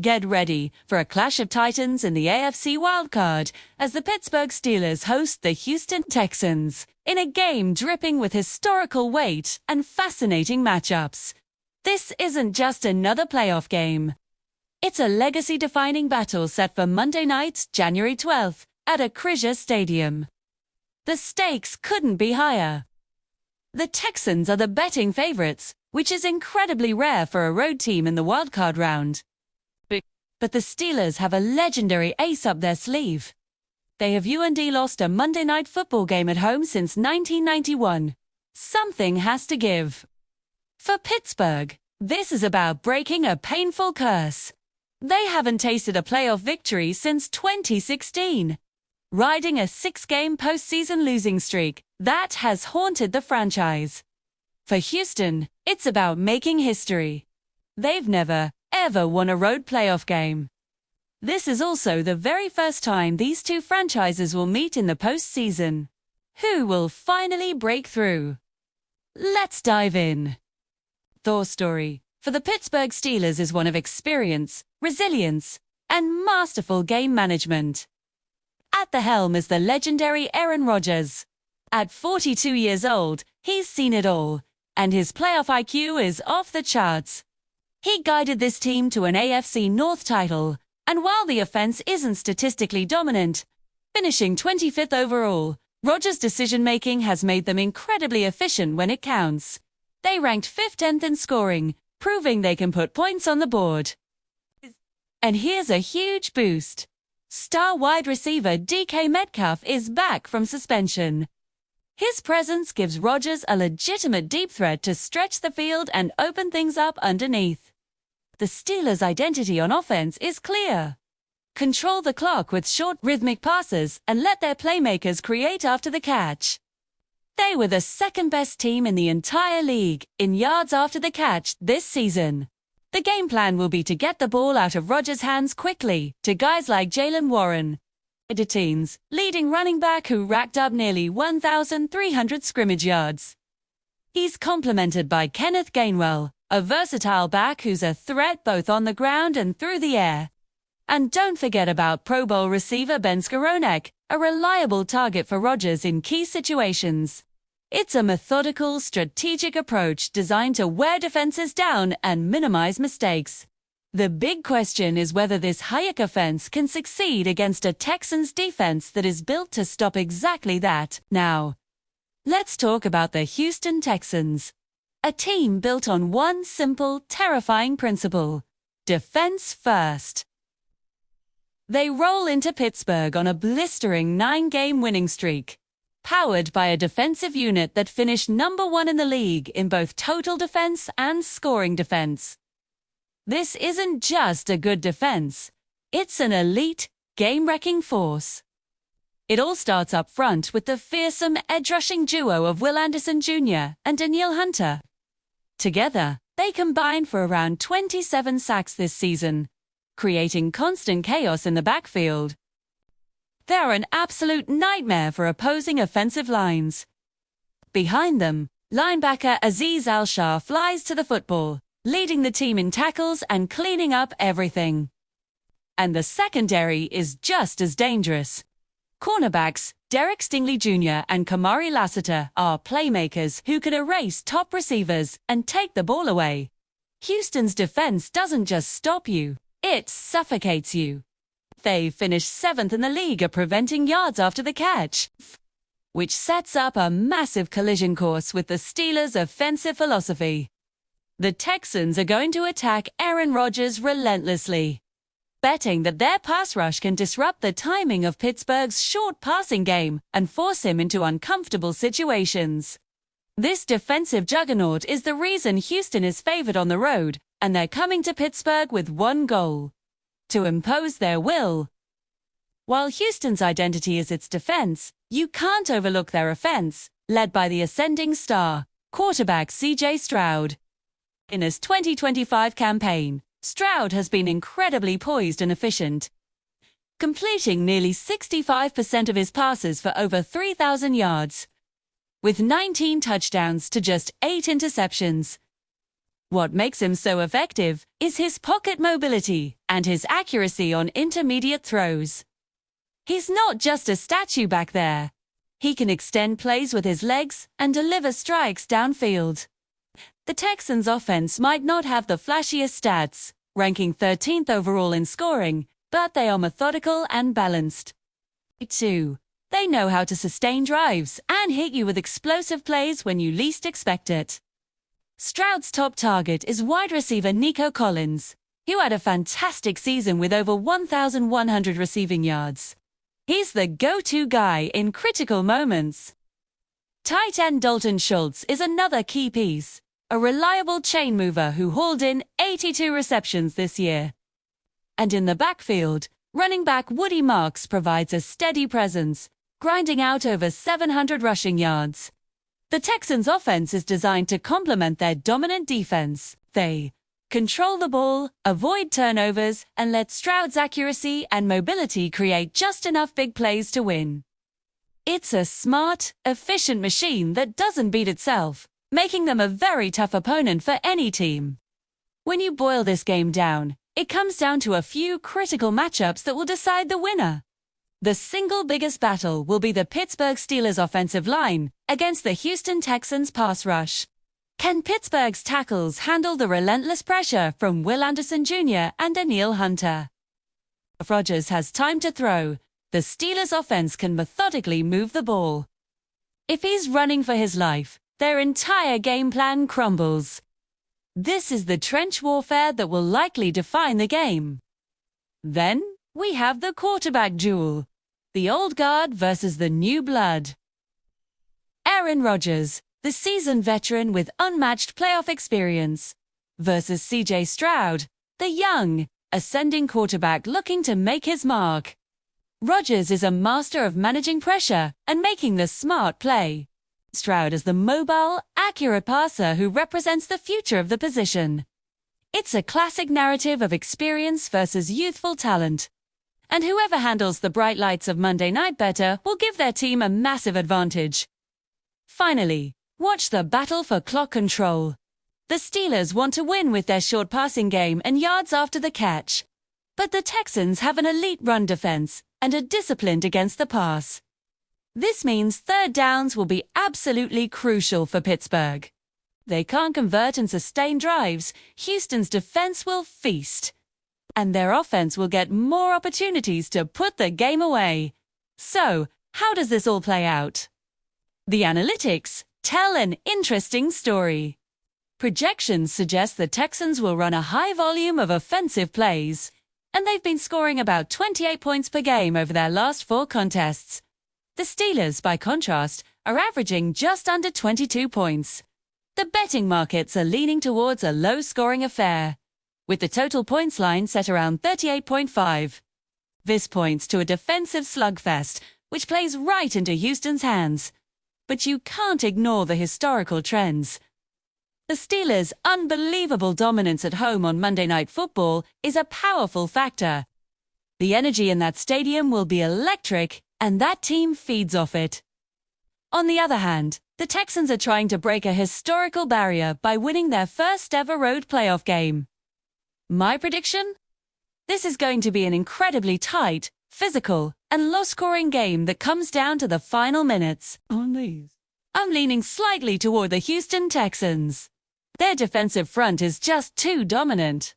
Get ready for a clash of titans in the AFC wildcard as the Pittsburgh Steelers host the Houston Texans in a game dripping with historical weight and fascinating matchups. This isn't just another playoff game. It's a legacy-defining battle set for Monday night, January 12th, at Acrisure Stadium. The stakes couldn't be higher. The Texans are the betting favorites, which is incredibly rare for a road team in the wildcard round. But the Steelers have a legendary ace up their sleeve. They have lost a Monday Night Football game at home since 1991. Something has to give. For Pittsburgh, this is about breaking a painful curse. They haven't tasted a playoff victory since 2016, riding a 6-game postseason losing streak that has haunted the franchise. For Houston, it's about making history. They've never, ever won a road playoff game. This is also the very first time these two franchises will meet in the postseason. Who will finally break through? Let's dive in. Thor's story for the Pittsburgh Steelers is one of experience, resilience, and masterful game management. At the helm is the legendary Rodgers. At 42 years old, he's seen it all, and his playoff IQ is off the charts. He guided this team to an AFC North title, and while the offense isn't statistically dominant, finishing 25th overall, Rodgers' decision-making has made them incredibly efficient when it counts. They ranked 15th in scoring, proving they can put points on the board. And here's a huge boost. Star wide receiver DK Metcalf is back from suspension. His presence gives Rodgers a legitimate deep threat to stretch the field and open things up underneath. The Steelers' identity on offense is clear. Control the clock with short, rhythmic passes and let their playmakers create after the catch. They were the second-best team in the entire league in yards after the catch this season. The game plan will be to get the ball out of Rodgers' hands quickly to guys like Jaylen Warren, the teens, leading running back who racked up nearly 1,300 scrimmage yards. He's complemented by Kenneth Gainwell, a versatile back who's a threat both on the ground and through the air. And don't forget about Pro Bowl receiver Ben Skowronek, a reliable target for Rodgers in key situations. It's a methodical, strategic approach designed to wear defenses down and minimize mistakes. The big question is whether this Hayek offense can succeed against a Texans defense that is built to stop exactly that. Now, let's talk about the Houston Texans. A team built on one simple, terrifying principle: defense first. They roll into Pittsburgh on a blistering 9-game winning streak, powered by a defensive unit that finished #1 in the league in both total defense and scoring defense. This isn't just a good defense, it's an elite, game-wrecking force. It all starts up front with the fearsome edge-rushing duo of Will Anderson Jr. and Danielle Hunter. Together, they combine for around 27 sacks this season, creating constant chaos in the backfield. They're an absolute nightmare for opposing offensive lines. Behind them, linebacker Azeez Al-Shah flies to the football, leading the team in tackles and cleaning up everything. And the secondary is just as dangerous. Cornerbacks Derek Stingley Jr. and Kamari Lassiter are playmakers who can erase top receivers and take the ball away. Houston's defense doesn't just stop you, it suffocates you. They finished 7th in the league at preventing yards after the catch, which sets up a massive collision course with the Steelers' offensive philosophy. The Texans are going to attack Rodgers relentlessly, betting that their pass rush can disrupt the timing of Pittsburgh's short passing game and force him into uncomfortable situations. This defensive juggernaut is the reason Houston is favored on the road, and they're coming to Pittsburgh with one goal: to impose their will. While Houston's identity is its defense, you can't overlook their offense, led by the ascending star, quarterback C.J. Stroud. In his 2025 campaign, Stroud has been incredibly poised and efficient, completing nearly 65% of his passes for over 3,000 yards, with 19 touchdowns to just 8 interceptions. What makes him so effective is his pocket mobility and his accuracy on intermediate throws. He's not just a statue back there. He can extend plays with his legs and deliver strikes downfield. The Texans' offense might not have the flashiest stats, ranking 13th overall in scoring, but they are methodical and balanced. 2. They know how to sustain drives and hit you with explosive plays when you least expect it. Stroud's top target is wide receiver Nico, who had a fantastic season with over 1,100 receiving yards. He's the go-to guy in critical moments. Tight end Dalton Schultz is another key piece, a reliable chain mover who hauled in 82 receptions this year. And in the backfield, running back Woody Marks provides a steady presence, grinding out over 700 rushing yards. The Texans' offense is designed to complement their dominant defense. They control the ball, avoid turnovers, and let Stroud's accuracy and mobility create just enough big plays to win. It's a smart, efficient machine that doesn't beat itself, making them a very tough opponent for any team. When you boil this game down, it comes down to a few critical matchups that will decide the winner. The single biggest battle will be the Pittsburgh Steelers' offensive line against the Houston Texans' pass rush. Can Pittsburgh's tackles handle the relentless pressure from Will Anderson Jr. and Danielle Hunter? If Rodgers has time to throw, the Steelers' offense can methodically move the ball. If he's running for his life, their entire game plan crumbles. This is the trench warfare that will likely define the game. Then, we have the quarterback duel. The old guard versus the new blood. Aaron Rodgers, the seasoned veteran with unmatched playoff experience, versus CJ Stroud, the young, ascending quarterback looking to make his mark. Rodgers is a master of managing pressure and making the smart play. Stroud is the mobile, accurate passer who represents the future of the position. It's a classic narrative of experience versus youthful talent. And whoever handles the bright lights of Monday night better will give their team a massive advantage. Finally, watch the battle for clock control. The Steelers want to win with their short passing game and yards after the catch. But the Texans have an elite run defense and are disciplined against the pass. This means third downs will be absolutely crucial for Pittsburgh. They can't convert and sustain drives. Houston's defense will feast. And their offense will get more opportunities to put the game away. So, how does this all play out? The analytics tell an interesting story. Projections suggest the Texans will run a high volume of offensive plays, and they've been scoring about 28 points per game over their last 4 contests. The Steelers, by contrast, are averaging just under 22 points. The betting markets are leaning towards a low-scoring affair, with the total points line set around 38.5. This points to a defensive slugfest, which plays right into Houston's hands. But you can't ignore the historical trends. The Steelers' unbelievable dominance at home on Monday Night Football is a powerful factor. The energy in that stadium will be electric, and that team feeds off it. On the other hand, the Texans are trying to break a historical barrier by winning their first-ever road playoff game. My prediction? This is going to be an incredibly tight, physical, and low-scoring game that comes down to the final minutes. I'm leaning slightly toward the Houston Texans. Their defensive front is just too dominant.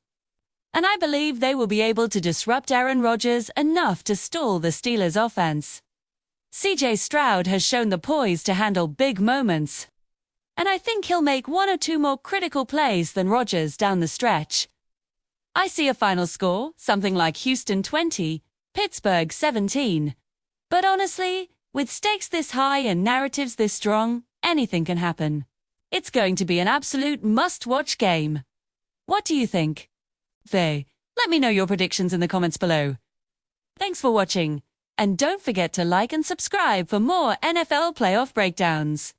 And I believe they will be able to disrupt Aaron Rodgers enough to stall the Steelers' offense. CJ Stroud has shown the poise to handle big moments. And I think he'll make 1 or 2 more critical plays than Rodgers down the stretch. I see a final score, something like Houston 20, Pittsburgh 17. But honestly, with stakes this high and narratives this strong, anything can happen. It's going to be an absolute must-watch game. What do you think? Let me know your predictions in the comments below. Thanks for watching, and don't forget to like and subscribe for more NFL playoff breakdowns.